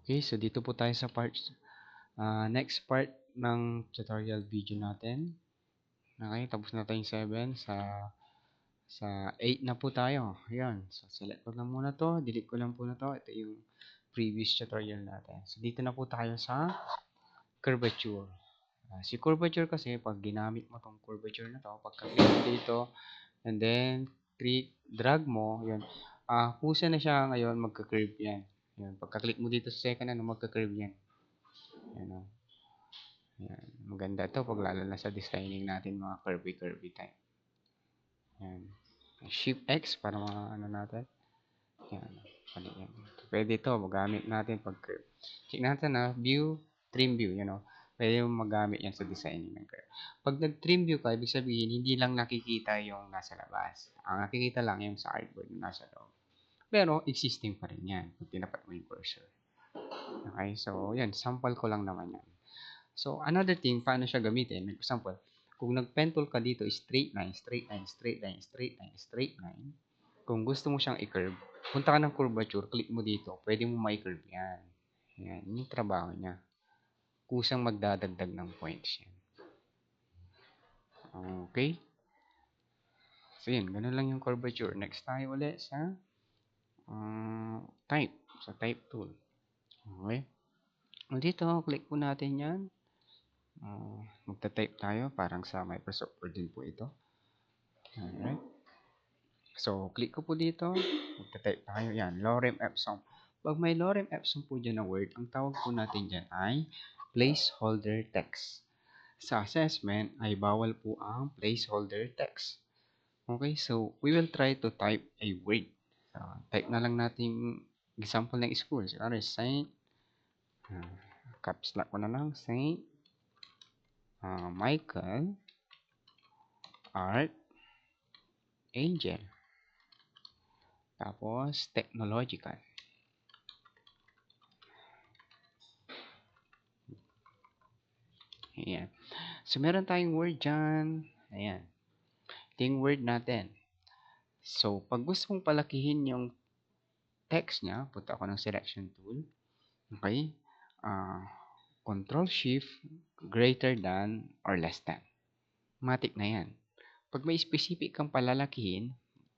Okay, so dito po tayo sa next part ng tutorial video natin. Okay, tapos na tayong 7 sa 8 na po tayo. Ayan, so select ko lang muna to, delete ko lang po na to. Ito yung previous tutorial natin. So dito na po tayo sa curvature. Si curvature kasi pag ginamit mo tong curvature na to, pagka-click mo dito and then drag mo, yun. Kusa na siya ngayon, magka-curve yan. Yan, pagka-click mo dito sa second magka-curve yan. Yan, yan. Maganda to pag lalo na sa designing natin mga curvy type. Yan. Shift X para mga ano natin. Yan. Yan. Pwede to magamit natin pag curve. Check natin view, trim view, Pwede mo magamit yan sa designing ng curve. Pag nag-trim view ka, ibig sabihin hindi lang nakikita yung nasa labas. Ang nakikita lang yung sa artboard yung nasa loob. Pero existing pa rin yan kung tinapat mo yung cursor. Okay, so yan, sample ko lang naman yan. So, another thing, paano siya gamitin? Example, kung nag-pen tool ka dito, straight line, straight line, straight line, straight line, straight line. Kung gusto mo siyang i-curve, punta ka ng curvature, click mo dito, pwede mo ma-curve yan. Yan, yung trabaho niya. Kusang magdadagdag ng points yan. Okay? So, yan, ganun lang yung curvature. Next tayo ulit sa type, sa type tool. Okay? Dito, click po natin yan. Magta-type tayo, parang sa Microsoft Word din po ito. Alright. So, click ko po dito. Magta-type tayo. Yan, Lorem Ipsum. Pag may Lorem Ipsum po dyan na word, ang tawag po natin dyan ay placeholder text. Sa assessment ay bawal po ang placeholder text. Okay, so we will try to type a word. So, type na lang natin example ng school. So, Saint, caps lock ko na lang, Saint Michael Art Angel. Tapos, technological. Ayan. So, meron tayong word dyan. Ayan. Ito yung word natin. So, pag gusto mong palakihin yung text niya, punta ako ng selection tool. Okay? Control Shift greater than or less than. Matik na yan. Pag may specific kang palalakihin,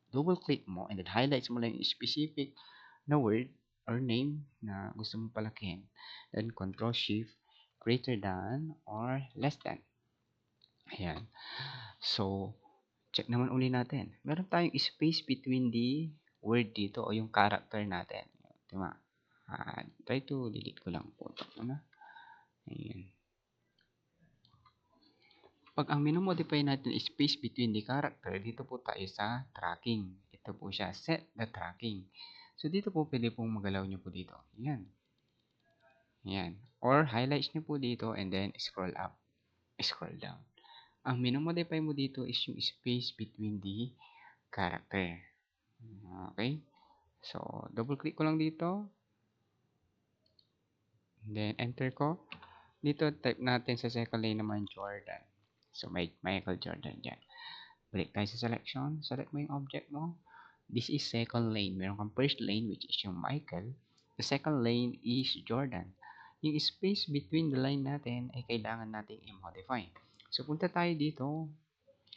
double click mo and then highlights mo lang yung specific na word or name na gusto mong palakihin. Then Control Shift greater than or less than. Ayan. So, check naman uli natin. Meron tayong space between the word dito o yung character natin. Diba? Try to delete ko lang po ito. Ayan. Pag ang minomodify natin is space between the character, dito po tayo sa tracking. Ito po siya, set the tracking. So, dito po pwede pong magalaw nyo po dito. Ayan. Ayan. Or highlights nyo po dito and then scroll up, scroll down. Ang minomodify mo dito is yung space between the character. Okay? So, double click ko lang dito. Then, enter ko. Dito, type natin sa second lane naman, Jordan. So, may Michael Jordan dyan. Balik tayo sa selection. Select mo yung object mo. This is second lane. Meron kang first lane, which is yung Michael. The second lane is Jordan. Yung space between the line natin ay kailangan natin i-modify. So, punta tayo dito.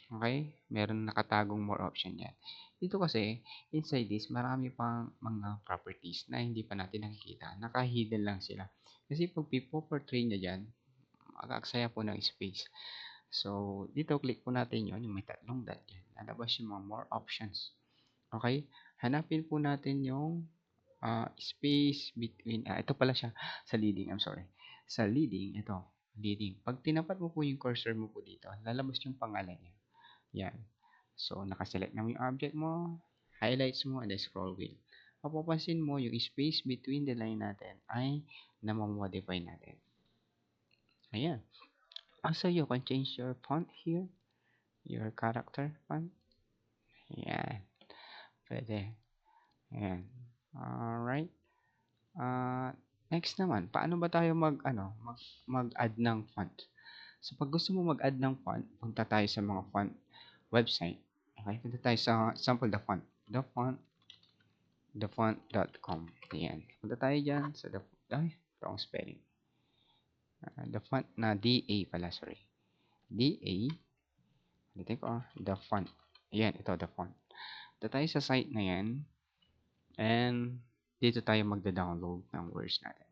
Okay? Meron nakatagong more option yan. Dito kasi, inside this, marami pang mga properties na hindi pa natin nakikita. Naka-hidden lang sila. Kasi pag pipo-portray na dyan, mag-aksaya po ng space. So, dito, click po natin yon yung may tatlong dot yan. Lalabas yung mga more options. Okay? Hanapin po natin yung space between, ito pala siya, sa leading, I'm sorry. Sa leading, ito, leading. Pag tinapat mo po yung cursor mo po dito, lalabas yung pangalan niya. Yan. So, nakaselect na mo yung object mo, highlights mo, and then scroll wheel. Mapapansin mo, yung space between the line natin ay namamodify natin. Ayan. Also, you can change your font here, your character font. Ayan. Pwede. Ayan. Alright. Next naman, paano ba tayo mag-add ng font? So, pag gusto mo mag-add ng font, punta tayo sa mga font website. Okay, punta tayo sa sample the font. The font thefont.com. Ayan. Punta tayo dyan sa wrong spelling. The font na DA pala, sorry. DA, ulitin ko, the font. Ayan, ito, the font. Punta tayo sa site na yan, and dito tayo magda-download ng words natin.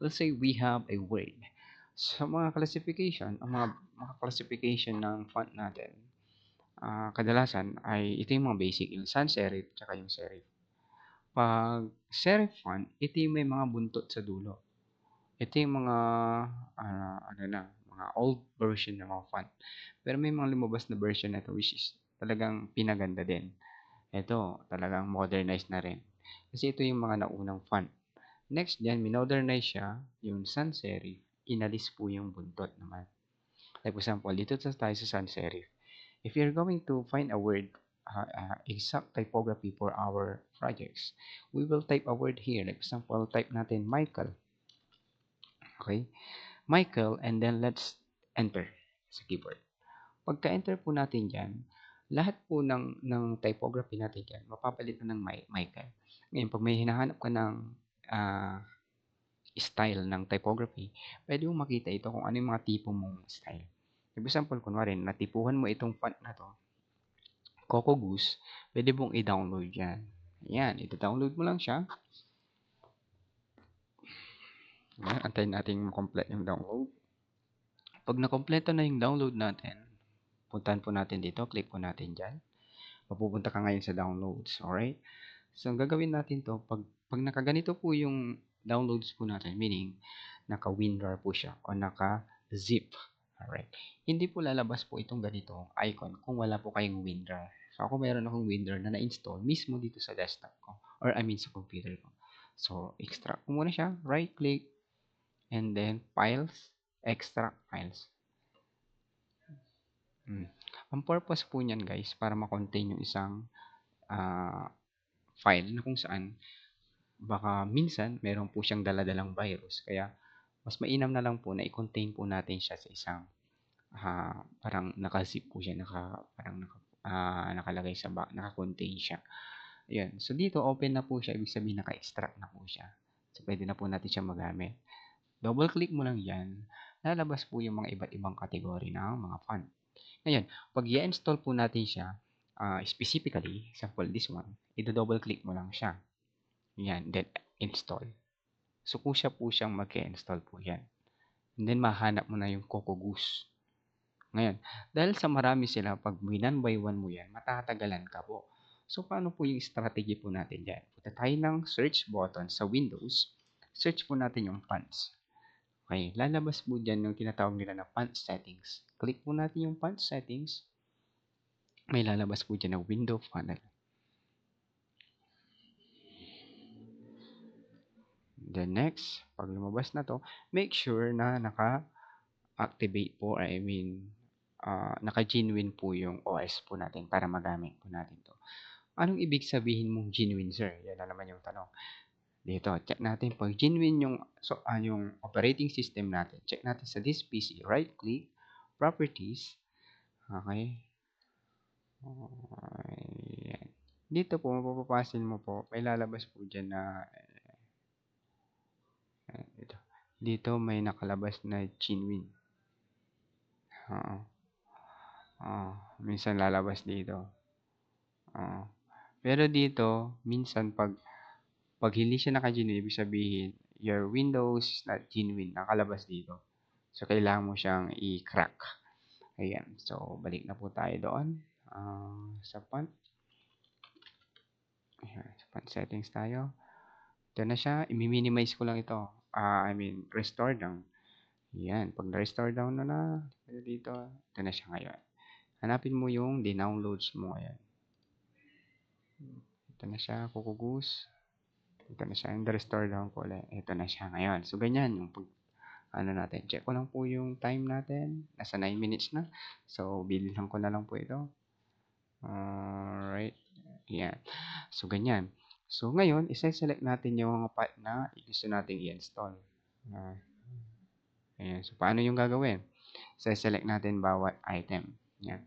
Let's say we have a word. Sa mga classification, ang mga classification ng font natin, kadalasan ay ito yung mga basic, yung sans serif, tsaka yung serif. Pag serif font, ito yung may mga buntot sa dulo. Ito yung mga, mga old version ng mga font. Pero may mga lumabas na version na ito, which is talagang pinaganda din. Ito, talagang modernized na rin. Kasi ito yung mga naunang font. Next dyan, minodernize siya, yung sans serif, inalis po yung buntot naman. Like for example, dito tayo sa sans serif. If you're going to find a word, exact typography for our projects, we will type a word here. Like for example, type natin Michael. Okay? Michael, and then let's enter sa keyboard. Pagka-enter po natin dyan, lahat po ng typography natin dyan, mapapalitan ng Michael. Ngayon, pag may hinahanap ka ng style ng typography, pwede mong makita ito kung ano yung mga tipo mong style. For example, kunwari, natipuhan mo itong font na to, Coco Goose, pwede mong i-download yan. Ayan, ito-download mo lang siya. Ayan, antayin natin complete yung download. Pag na-kompleto na yung download natin, puntahan po natin dito, click po natin dyan. Mapupunta ka ngayon sa downloads, alright? So, ang gagawin natin to, pag nakaganito po yung downloads po natin, meaning, naka-WinRAR po siya, o naka-zip, alright? Hindi po lalabas po itong ganito icon kung wala po kayong WinRAR. So, ako meron akong WinRAR na na-install mismo dito sa desktop ko, or I mean sa computer ko. So, extract ko muna siya, right-click, and then files, extract files. Ang purpose po niyan guys, para ma-contain yung isang file na kung saan baka minsan meron po siyang daladalang virus. Kaya mas mainam na lang po na i-contain po natin siya sa isang parang naka-zip po siya, nakalagay sa naka-contain siya. Ayan. So dito open na po siya, ibig sabihin naka-extract na po siya. So pwede na po natin siya magamit. Double click mo lang yan, lalabas po yung mga iba't ibang kategory ng mga font. Ngayon, pag i-install po natin siya, specifically, example this one, i-double click mo lang siya. Yan, then install. So, kusya po siyang mag-install po yan. And then, mahanap mo na yung Coco Goose. Ngayon, dahil sa marami sila, pag one by one mo yan, matatagalan ka po. So, paano po yung strategy po natin dyan? Punta tayo ng search button sa Windows. Search po natin yung fonts. Okay, lalabas po dyan yung tinatawag nila na font settings. Click po natin yung font settings. May lalabas po dyan na window funnel. Then next, pag lumabas na to, make sure na naka-activate po, naka-genuine po yung OS po natin para magamit po natin to. Anong ibig sabihin mong genuine, sir? Yan na naman yung tanong. Dito, check natin pag genuine yung operating system natin. Check natin sa this PC, right-click, properties, okay? Ayan. Dito po, mapapapasin mo po, may lalabas po dyan na dito may nakalabas na genuine. Minsan lalabas dito. Pero dito, minsan pag hindi siya naka-genuine, ibig sabihin, your Windows is not genuine. Nakalabas dito. So, kailangan mo siyang i-crack. Ayan. So, balik na po tayo doon. Sa font. Ayan. Sa font settings tayo. Ito na siya. I-minimize ko lang ito. Restore down. Ayan. Pag na-restore down na dito, ito na siya ngayon. Hanapin mo yung dinownloads mo ngayon. Ito na siya, Coco Goose. Ito na siya, yung restore down ko ulit. Ito na siya ngayon. So, ganyan yung natin. Check ko lang po yung time natin. Nasa 9 minutes na. So, bilisan ko na lang po ito. Alright. Yan. So, ganyan. So, ngayon, isa-select natin yung mga part na gusto nating i-install. Ayan. So, paano yung gagawin? Isa-select natin bawat item. Yan.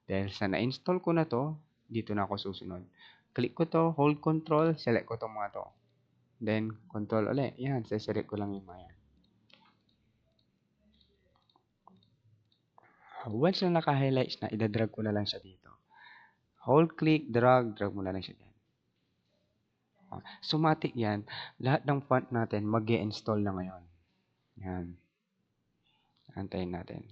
Dahil sa na-install ko na to, dito na ako susunod. Click ko to, hold control, select ko to mga to. Then, control ulit. Yan, select ko lang yung mga yan. Once na naka-highlights na, idadrag ko na lang siya dito. Hold click, drag mo na lang siya dyan. Sumatic yan. Lahat ng font natin, mag-i-install na ngayon. Yan. Antayin natin.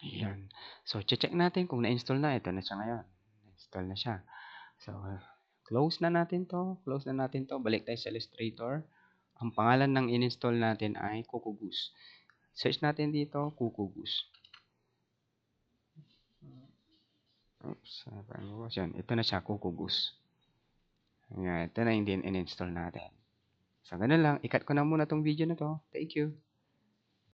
Yan. So, check natin kung na-install na. Ito na siya ngayon. Na-install na siya. So, close na natin to. Close na natin to. Balik tayo sa Illustrator. Ang pangalan ng in-install natin ay Kukugoose. Search natin dito, Kukugoose. Oops. Yan. Ito na siya, Kukugoose. Yan. Ito na yung in-install natin. So, ganun lang. I-cut ko na muna tong video na to. Thank you.